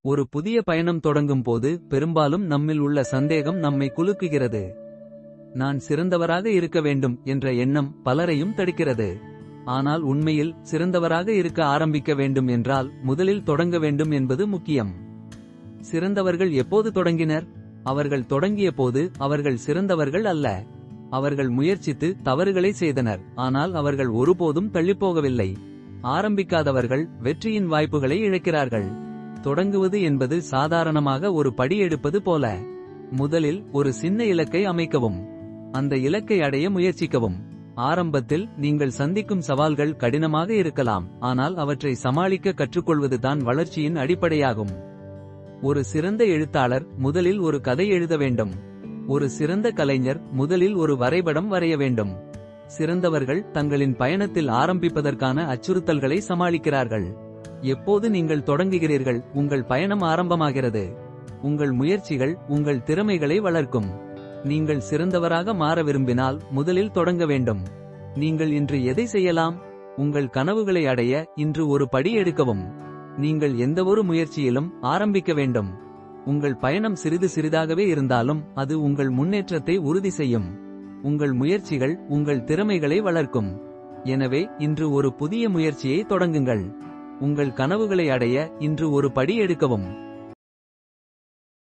ஒரு புதிய பயணம் தொடங்கும் போது பெரும்பாலும் நம்மில் உள்ள சந்தேகம் நம்மை குலுக்குகிறது. நான் சிறந்தவராக இருக்க வேண்டும் என்ற எண்ணம் பலரையும் தடுக்கிறது. ஆனால் உண்மையில் சிறந்தவராக இருக்க ஆரம்பிக்க வேண்டும் என்றால் முதலில் தொடங்க வேண்டும் என்பது முக்கியம். சிறந்தவர்கள் எப்போது தொடங்கினர்? அவர்கள் தொடங்கிய போது அவர்கள் சிறந்தவர்கள் அல்ல. அவர்கள் முயற்சித்து தவறுகளை செய்தனர், ஆனால் அவர்கள் ஒருபோதும் தள்ளிப்போகவில்லை. ஆரம்பிக்காதவர்கள் வெற்றியின் வாய்ப்புகளை இழக்கிறார்கள். தொடங்குவது என்பது சாதாரணமாக ஒரு படி எடுப்பது போல. முதலில் ஒரு சின்ன இலக்கை அமைக்கவும். அந்த இலக்கை அடைய முயற்சிக்கவும். ஆரம்பத்தில் நீங்கள் சந்திக்கும் சவால்கள் கடினமாக இருக்கலாம், ஆனால் அவற்றை சமாளிக்க கற்றுக்கொள்வதுதான் வளர்ச்சியின் அடிப்படையாகும். ஒரு சிறந்த எழுத்தாளர் முதலில் ஒரு கதை எழுத வேண்டும். ஒரு சிறந்த கலைஞர் முதலில் ஒரு வரைபடம் வரைய வேண்டும். சிறந்தவர்கள் தங்களின் பயணத்தில் ஆரம்பிப்பதற்கான அச்சுறுத்தல்களை சமாளிக்கிறார்கள். எப்போது நீங்கள் தொடங்குகிறீர்கள், உங்கள் பயணம் ஆரம்பமாகிறது. உங்கள் முயற்சிகள் உங்கள் திறமைகளை வளர்க்கும். நீங்கள் சிறந்தவராக மாற விரும்பினால் முதலில் தொடங்க வேண்டும். நீங்கள் இன்று எதை செய்யலாம்? உங்கள் கனவுகளை அடைய இன்று ஒரு படி எடுக்கவும். நீங்கள் எந்தவொரு முயற்சியிலும் ஆரம்பிக்க வேண்டும். உங்கள் பயணம் சிறிது சிறிதாகவே இருந்தாலும் அது உங்கள் முன்னேற்றத்தை உறுதி செய்யும். உங்கள் முயற்சிகள் உங்கள் திறமைகளை வளர்க்கும். எனவே இன்று ஒரு புதிய முயற்சியை தொடங்குங்கள். உங்கள் கனவுகளை அடைய இன்று ஒரு படி எடுக்கவும்.